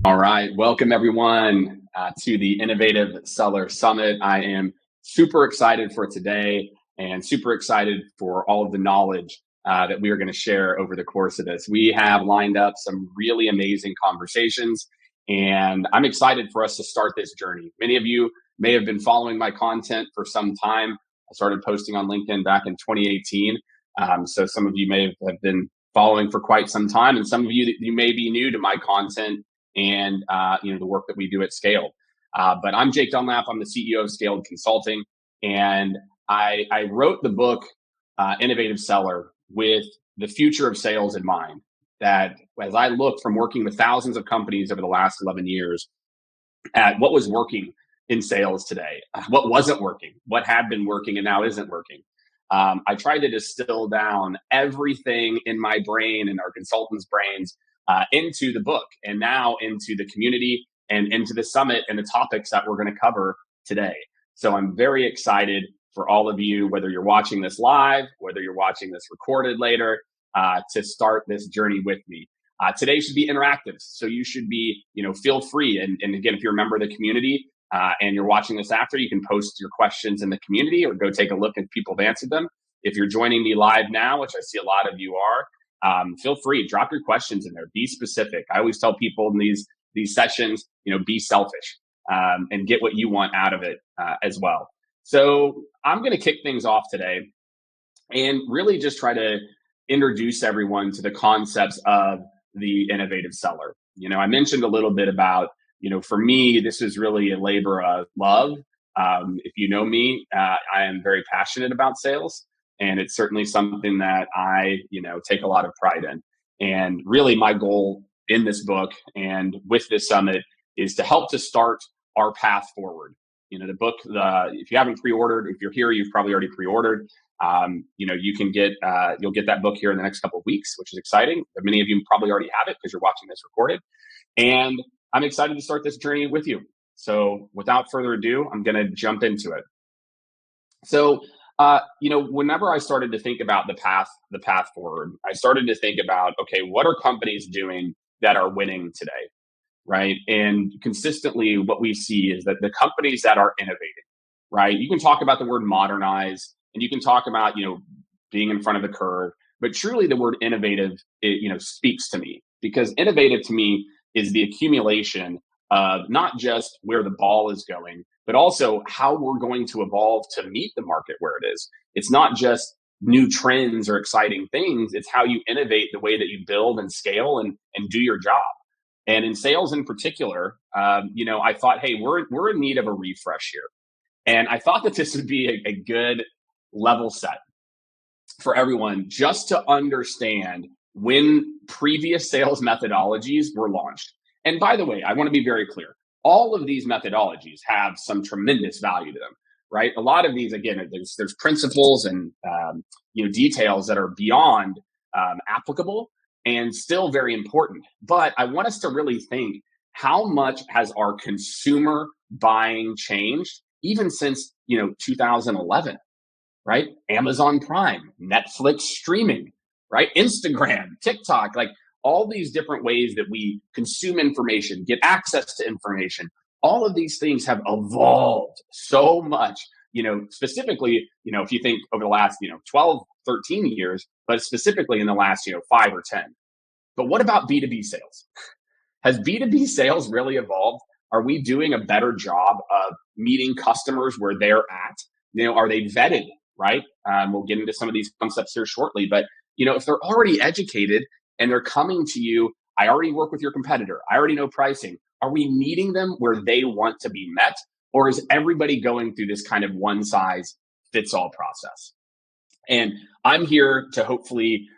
All right. Welcome, everyone, to the Innovative Seller Summit. I am super excited for today and super excited for all of the knowledge that we are going to share over the course of this. We have lined up some really amazing conversations, and I'm excited for us to start this journey. Many of you may have been following my content for some time. I started posting on LinkedIn back in 2018. So some of you may have been following for quite some time, and some of you may be new to my content and the work that we do at Skaled. But I'm Jake Dunlap. I'm the CEO of Skaled Consulting, and I wrote the book Innovative Seller with the future of sales in mind. That as I look from working with thousands of companies over the last 11 years at what was working in sales today, what wasn't working, what had been working and now isn't working. I tried to distill down everything in my brain and our consultants' brains into the book and now into the community and into the summit and the topics that we're going to cover today. So I'm very excited for all of you, whether you're watching this live, whether you're watching this recorded later, to start this journey with me. Today should be interactive. So you should be, feel free. And again, if you're a member of the community and you're watching this after, you can post your questions in the community or go take a look if people have answered them. If you're joining me live now, which I see a lot of you are, feel free, drop your questions in there. Be specific. I always tell people in these sessions, be selfish and get what you want out of it as well. So I'm going to kick things off today and really just try to introduce everyone to the concepts of the innovative seller. I mentioned a little bit about, for me, this is really a labor of love. If you know me, I am very passionate about sales. And it's certainly something that I, take a lot of pride in. And really my goal in this book and with this summit is to help to start our path forward. The book, if you haven't pre-ordered, if you're here, you've probably already pre-ordered. You can you'll get that book here in the next couple of weeks, which is exciting. But many of you probably already have it because you're watching this recorded. And I'm excited to start this journey with you. So without further ado, I'm going to jump into it. So, whenever I started to think about the path forward, I started to think about, okay, what are companies doing that are winning today, right? And consistently what we see is that the companies that are innovating, right? You can talk about the word modernize and you can talk about, being in front of the curve, but truly the word innovative, speaks to me because innovative to me is the accumulation of not just where the ball is going, but also how we're going to evolve to meet the market where it is. It's not just new trends or exciting things. It's how you innovate the way that you build and scale and do your job. And in sales in particular, I thought, hey, we're in need of a refresh here. And I thought that this would be a good level set for everyone just to understand when previous sales methodologies were launched. And by the way, I want to be very clear. All of these methodologies have some tremendous value to them, right? A lot of these, again, there's principles and details that are beyond applicable and still very important. But I want us to really think, how much has our consumer buying changed even since 2011, right? Amazon Prime, Netflix streaming, right? Instagram, TikTok, like all these different ways that we consume information, get access to information. All of these things have evolved so much, specifically, if you think over the last, 12, 13 years, but specifically in the last, 5 or 10. But what about B2B sales? Has B2B sales really evolved? Are we doing a better job of meeting customers where they're at? Are they vetted, right? We'll get into some of these concepts here shortly, but, if they're already educated and they're coming to you, I already work with your competitor, I already know pricing. Are we meeting them where they want to be met? Or is everybody going through this kind of one size fits all process? And I'm here to hopefully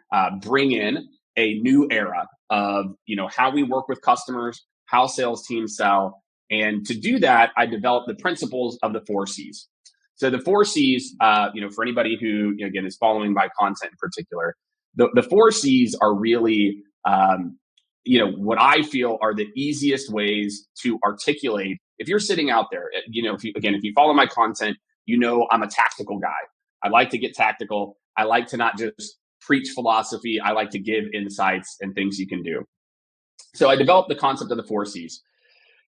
bring in a new era of, how we work with customers, how sales teams sell. And to do that, I developed the principles of the 4 C's. So the 4 C's, for anybody who, again, is following my content in particular, the 4 C's are really, what I feel are the easiest ways to articulate. If you're sitting out there, if you follow my content, I'm a tactical guy. I like to get tactical. I like to not just preach philosophy. I like to give insights and things you can do. So I developed the concept of the 4 C's,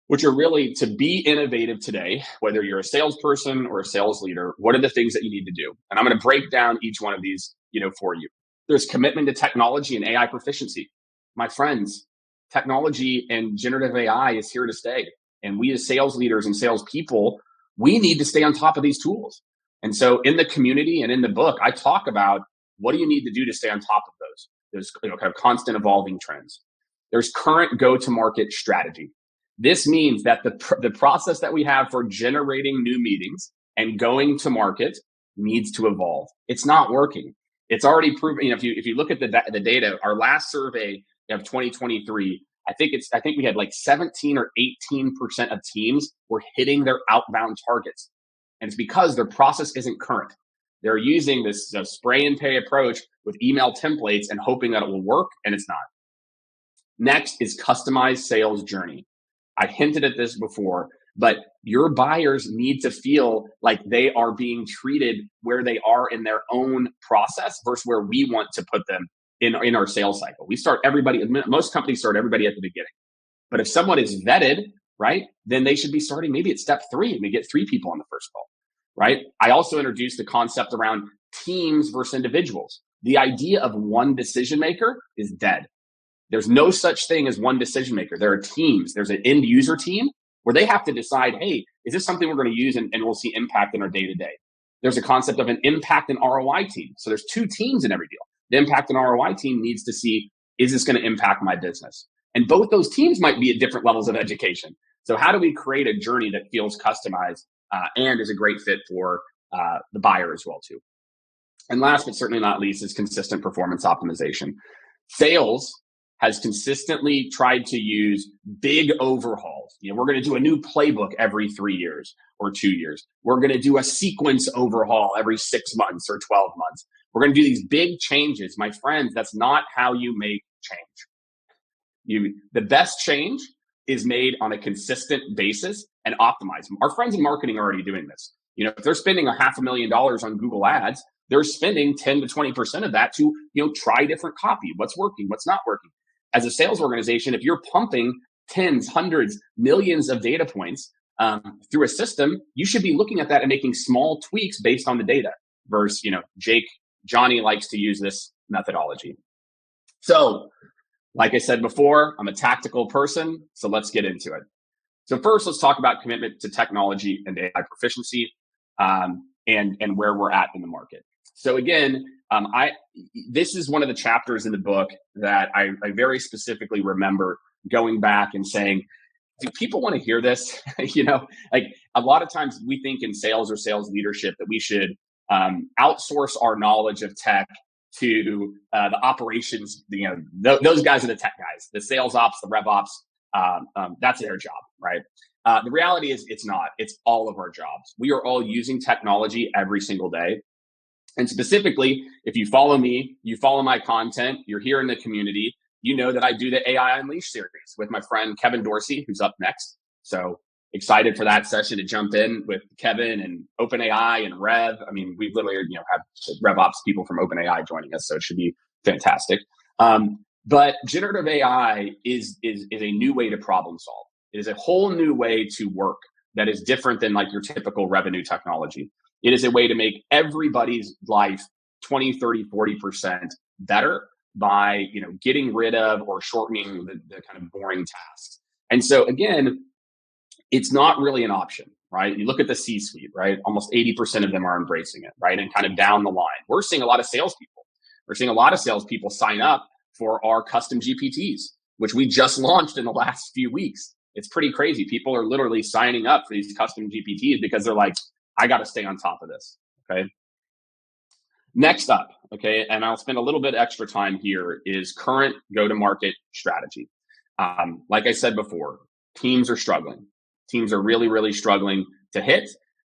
which are really to be innovative today, whether you're a salesperson or a sales leader. What are the things that you need to do? And I'm going to break down each one of these, for you. There's commitment to technology and AI proficiency. My friends, technology and generative AI is here to stay. And we as sales leaders and salespeople, we need to stay on top of these tools. And so in the community and in the book, I talk about what do you need to do to stay on top of those kind of constant evolving trends. There's current go-to-market strategy. This means that the process that we have for generating new meetings and going to market needs to evolve. It's not working. It's already proven. If you look at the data, our last survey of 2023, I think we had like 17 or 18% of teams were hitting their outbound targets, and it's because their process isn't current. They're using this spray and pay approach with email templates and hoping that it will work, and it's not. Next is customized sales journey. I hinted at this before, but your buyers need to feel like they are being treated where they are in their own process versus where we want to put them in our sales cycle. Most companies start everybody at the beginning. But if someone is vetted, right, then they should be starting maybe at step 3 and we get 3 people on the first call, right? I also introduced the concept around teams versus individuals. The idea of one decision maker is dead. There's no such thing as one decision maker. There are teams. There's an end user team where they have to decide, hey, is this something we're going to use and we'll see impact in our day-to-day? There's a concept of an impact and ROI team. So there's 2 teams in every deal. The impact and ROI team needs to see, is this going to impact my business? And both those teams might be at different levels of education. So how do we create a journey that feels customized and is a great fit for the buyer as well too? And last but certainly not least is consistent performance optimization. Sales has consistently tried to use big overhauls. We're going to do a new playbook every 3 years or 2 years. We're going to do a sequence overhaul every 6 months or 12 months. We're going to do these big changes. My friends, that's not how you make change. The best change is made on a consistent basis and optimized. Our friends in marketing are already doing this. If they're spending $500,000 on Google Ads, they're spending 10 to 20% of that to, try different copy. What's working, what's not working. As a sales organization, if you're pumping tens, hundreds, millions of data points through a system, you should be looking at that and making small tweaks based on the data versus, Johnny likes to use this methodology. So, like I said before, I'm a tactical person, so let's get into it. So first, let's talk about commitment to technology and AI proficiency and where we're at in the market. So again, this is one of the chapters in the book that I very specifically remember going back and saying, do people want to hear this? Like a lot of times we think in sales or sales leadership that we should outsource our knowledge of tech to the operations. Those guys are the tech guys, the sales ops, the rev ops. That's their job, right? The reality is it's not. It's all of our jobs. We are all using technology every single day. And specifically, if you follow me, you follow my content, you're here in the community, you know that I do the AI Unleashed series with my friend Kevin Dorsey, who's up next. So excited for that session to jump in with Kevin and OpenAI and Rev. I mean, we literally have RevOps people from OpenAI joining us, so it should be fantastic. But generative AI is a new way to problem solve. It is a whole new way to work that is different than like your typical revenue technology. It is a way to make everybody's life 20, 30, 40% better by getting rid of or shortening the kind of boring tasks. And so again, it's not really an option, right? You look at the C-suite, right? Almost 80% of them are embracing it, right? And kind of down the line. We're seeing a lot of salespeople. We're seeing a lot of salespeople sign up for our custom GPTs, which we just launched in the last few weeks. It's pretty crazy. People are literally signing up for these custom GPTs because they're like, I got to stay on top of this, okay? Next up, okay, and I'll spend a little bit extra time here, is current go-to-market strategy. Like I said before, teams are struggling. Teams are really, really struggling to hit,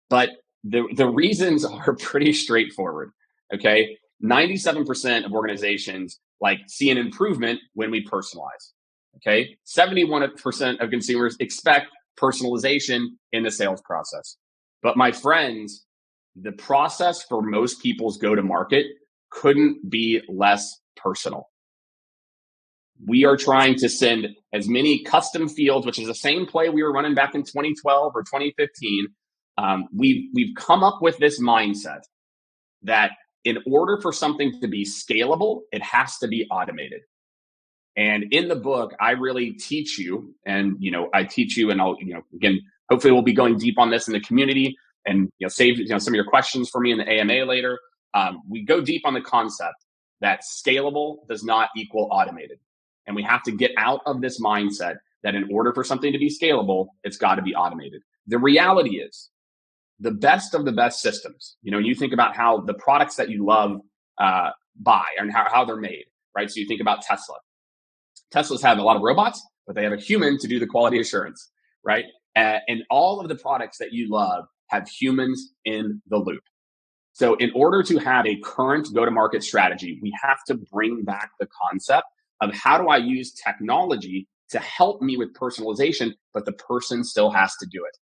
but the reasons are pretty straightforward, okay? 97% of organizations see an improvement when we personalize, okay? 71% of consumers expect personalization in the sales process. But my friends, the process for most people's go-to-market couldn't be less personal. We are trying to send as many custom fields, which is the same play we were running back in 2012 or 2015. We've come up with this mindset that in order for something to be scalable, it has to be automated. And in the book, I really teach you, and I teach you, and I'll, again, hopefully we'll be going deep on this in the community, and save some of your questions for me in the AMA later. We go deep on the concept that scalable does not equal automated, and we have to get out of this mindset that in order for something to be scalable, it's got to be automated. The reality is, the best of the best systems, you think about how the products that you love buy and how they're made, right? So you think about Tesla. Teslas have a lot of robots, but they have a human to do the quality assurance, right? And all of the products that you love have humans in the loop. So in order to have a current go-to-market strategy, we have to bring back the concept of how do I use technology to help me with personalization, but the person still has to do it.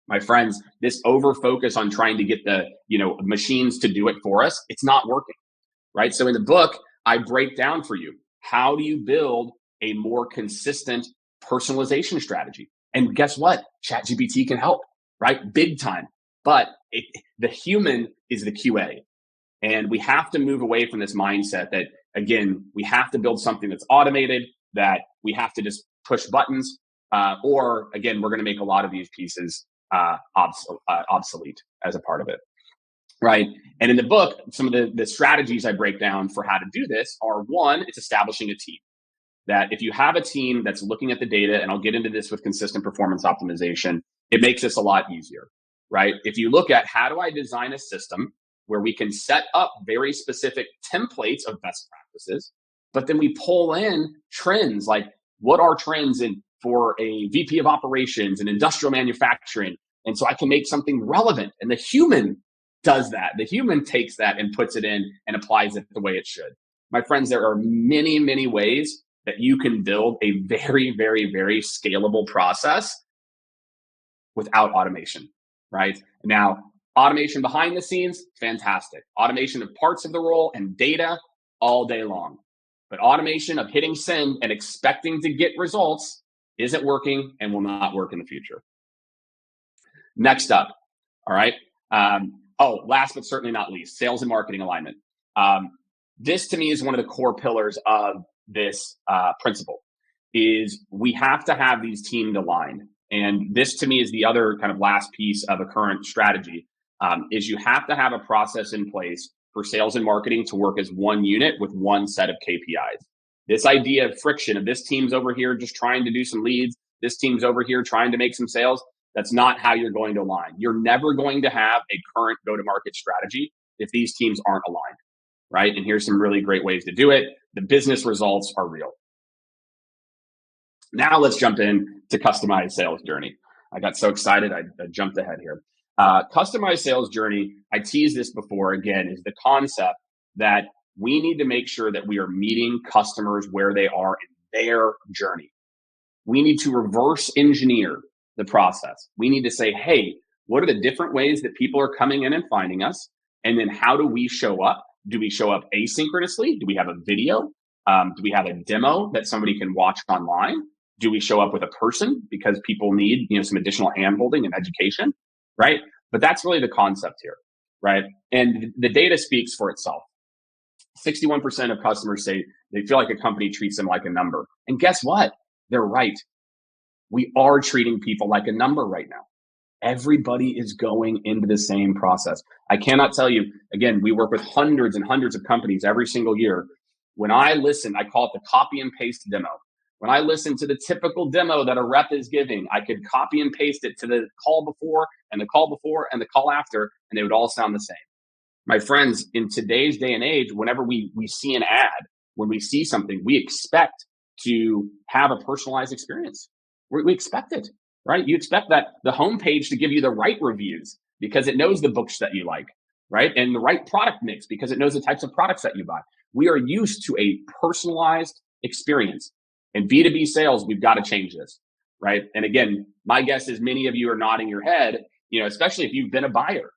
My friends, this over-focus on trying to get the machines to do it for us, it's not working, right? So in the book, I break down for you, how do you build a more consistent personalization strategy? And guess what? ChatGPT can help, right? Big time. But the human is the QA. And we have to move away from this mindset that, again, we have to build something that's automated, that we have to just push buttons, or, again, we're going to make a lot of these pieces obsolete as a part of it. Right. And in the book, some of the strategies I break down for how to do this are, one, it's establishing a team. That if you have a team that's looking at the data, and I'll get into this with consistent performance optimization, it makes this a lot easier, right? If you look at how do I design a system where we can set up very specific templates of best practices, but then we pull in trends, like what are trends for a VP of operations and industrial manufacturing. And so I can make something relevant, and the human does that. The human takes that and puts it in and applies it the way it should. My friends, there are many, many ways that you can build a very, very, very scalable process without automation, right? Now, automation behind the scenes, fantastic. Automation of parts of the role and data, all day long. But automation of hitting send and expecting to get results isn't working and will not work in the future. Next up, all right. Last but certainly not least, sales and marketing alignment. This to me is one of the core pillars of this principle. Is we have to have these teams aligned. And this to me is the other kind of last piece of a current strategy, is you have to have a process in place for sales and marketing to work as one unit with one set of KPIs. This idea of friction of this team's over here just trying to do some leads, this team's over here trying to make some sales, that's not how you're going to align. You're never going to have a current go-to-market strategy if these teams aren't aligned, right? And here's some really great ways to do it. The business results are real. Now let's jump in to customized sales journey. I got so excited, I jumped ahead here. Customized sales journey, I teased this before, again, is the concept that we need to make sure that we are meeting customers where they are in their journey. We need to reverse engineer the process. We need to say, hey, what are the different ways that people are coming in and finding us? And then how do we show up? Do we show up asynchronously? Do we have a video? Do we have a demo that somebody can watch online? Do we show up with a person because people need, some additional handholding and education, right? But that's really the concept here, right? And the data speaks for itself. 61% of customers say they feel like a company treats them like a number. And guess what? They're right. We are treating people like a number right now. Everybody is going into the same process. I cannot tell you, again, we work with hundreds and hundreds of companies every single year. When I listen, I call it the copy and paste demo. When I listen to the typical demo that a rep is giving, I could copy and paste it to the call before and the call before and the call after, and they would all sound the same. My friends, in today's day and age, whenever we see an ad, when we see something, we expect to have a personalized experience. We expect it, right? You expect that the homepage to give you the right reviews because it knows the books that you like, right? And the right product mix because it knows the types of products that you buy. We are used to a personalized experience. In B2B sales, we've got to change this, right? And again, my guess is many of you are nodding your head, especially if you've been a buyer.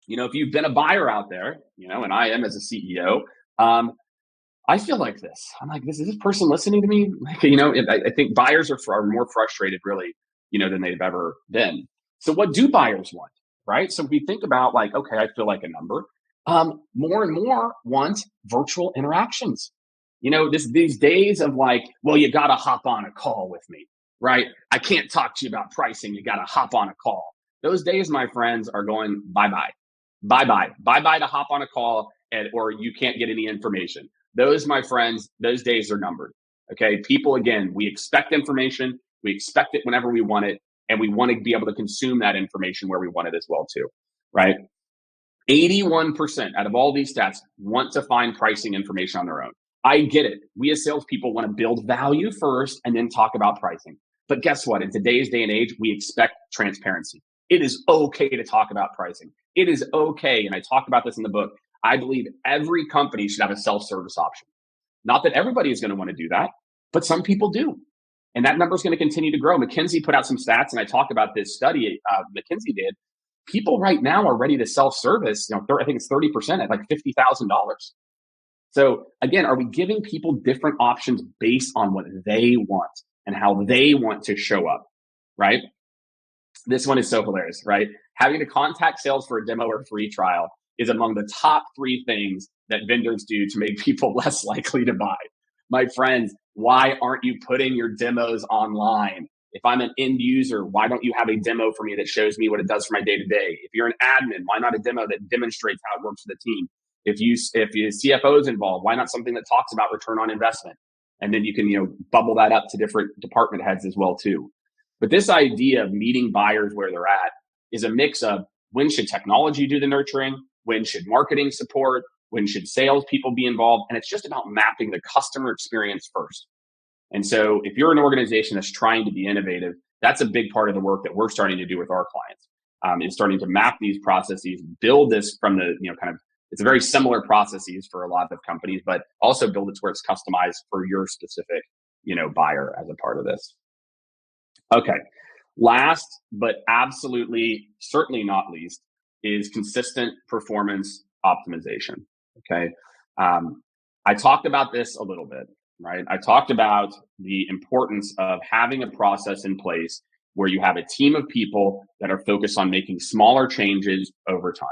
If you've been a buyer out there, and I am as a CEO, I feel like this. I'm like, is this person listening to me? Like, I think buyers are more frustrated really, than they've ever been. So what do buyers want, right? So if we think about like, okay, I feel like a number. More and more want virtual interactions. These days of like, well, you got to hop on a call with me, right? I can't talk to you about pricing. You got to hop on a call. Those days, my friends, are going bye-bye, bye-bye, bye-bye to hop on a call or you can't get any information. Those, my friends, those days are numbered. Okay. People, again, we expect information. We expect it whenever we want it. And we want to be able to consume that information where we want it as well, too. Right. 81% out of all these stats want to find pricing information on their own. I get it. We as salespeople want to build value first and then talk about pricing. But guess what? In today's day and age, we expect transparency. It is okay to talk about pricing. It is okay. And I talk about this in the book. I believe every company should have a self-service option. Not that everybody is going to want to do that, but some people do. And that number is going to continue to grow. McKinsey put out some stats, and I talk about this study McKinsey did. People right now are ready to self-service. I think it's 30% at like $50,000. So again, are we giving people different options based on what they want and how they want to show up, right? This one is so hilarious, right? Having to contact sales for a demo or free trial is among the top 3 things that vendors do to make people less likely to buy. My friends, why aren't you putting your demos online? If I'm an end user, why don't you have a demo for me that shows me what it does for my day to day? If you're an admin, why not a demo that demonstrates how it works for the team? If your CFO is involved, why not something that talks about return on investment? And then you can, bubble that up to different department heads as well too. But this idea of meeting buyers where they're at is a mix of when should technology do the nurturing? When should marketing support? When should salespeople be involved? And it's just about mapping the customer experience first. And so if you're an organization that's trying to be innovative, that's a big part of the work that we're starting to do with our clients, is starting to map these processes, build this from the, it's a very similar processes for a lot of companies, but also build it to where it's customized for your specific, buyer as a part of this. Okay. Last, but absolutely, certainly not least, is consistent performance optimization. Okay. I talked about this a little bit, right? I talked about the importance of having a process in place where you have a team of people that are focused on making smaller changes over time.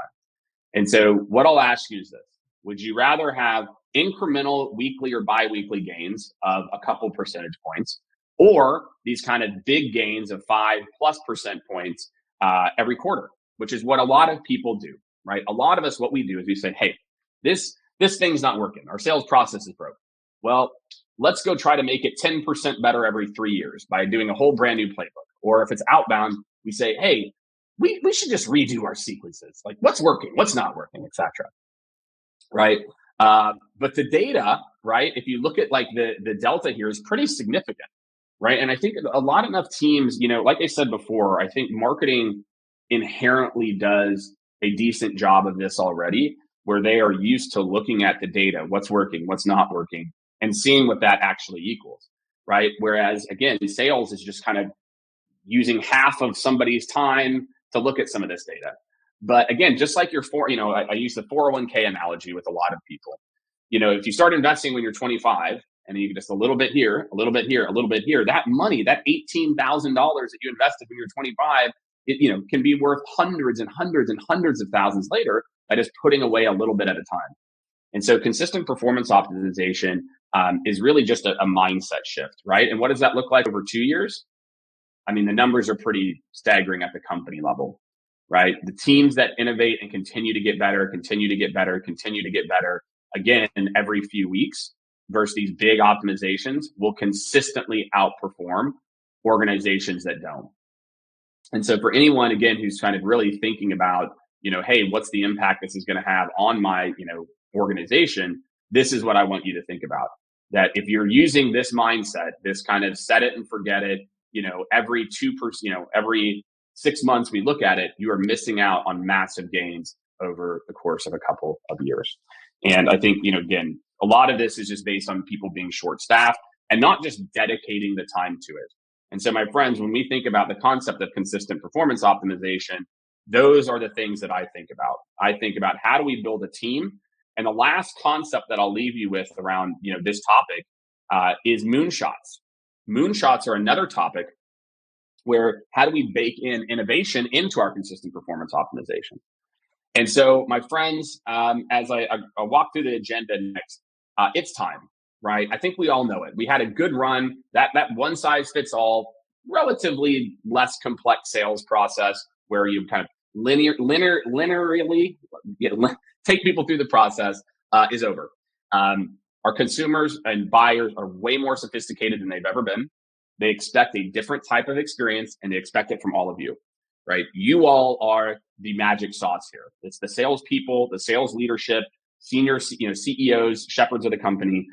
And so what I'll ask you is this: would you rather have incremental weekly or biweekly gains of a couple percentage points, or these kind of big gains of 5+% points every quarter, which is what a lot of people do, right? A lot of us, what we do is we say, hey, this thing's not working. Our sales process is broken. Well, let's go try to make it 10% better every 3 years by doing a whole brand new playbook. Or if it's outbound, we say, hey, we should just redo our sequences. Like what's working, what's not working, etc. Right? But the data, right? If you look at like the delta here is pretty significant, right? And I think a lot enough teams, like I said before, I think marketing inherently does a decent job of this already, where they are used to looking at the data, what's working, what's not working, and seeing what that actually equals, right? Whereas again, sales is just kind of using half of somebody's time to look at some of this data. But again, just like I use the 401k analogy with a lot of people. If you start investing when you're 25 and you just a little bit here, a little bit here, a little bit here, that money, that $18,000 that you invested when you're 25, it can be worth hundreds and hundreds and hundreds of thousands later by just putting away a little bit at a time. And so consistent performance optimization is really just a mindset shift, right? And what does that look like over 2 years? I mean, the numbers are pretty staggering at the company level, right? The teams that innovate and continue to get better, continue to get better, continue to get better, again, every few weeks versus these big optimizations will consistently outperform organizations that don't. And so for anyone, again, who's kind of really thinking about, hey, what's the impact this is going to have on my, organization? This is what I want you to think about. That if you're using this mindset, this kind of set it and forget it, every 2%, every 6 months we look at it, you are missing out on massive gains over the course of a couple of years. And I think, again, a lot of this is just based on people being short-staffed and not just dedicating the time to it. And so, my friends, when we think about the concept of consistent performance optimization, those are the things that I think about. I think about how do we build a team And the last concept that I'll leave you with around this topic is moonshots. Moonshots are another topic where how do we bake in innovation into our consistent performance optimization? And so, my friends, as I walk through the agenda next, it's time, right? I think we all know it. We had a good run. That one size fits all, relatively less complex sales process where you kind of linearly take people through the process is over. Our consumers and buyers are way more sophisticated than they've ever been. They expect a different type of experience, and they expect it from all of you, right? You all are the magic sauce here. It's the salespeople, the sales leadership, senior CEOs, shepherds of the company.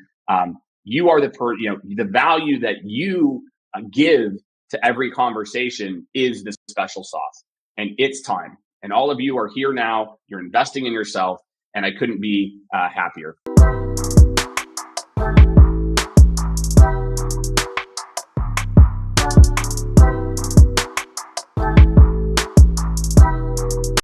You are the value that you give to every conversation is the special sauce, and it's time. And all of you are here now. You're investing in yourself, and I couldn't be happier.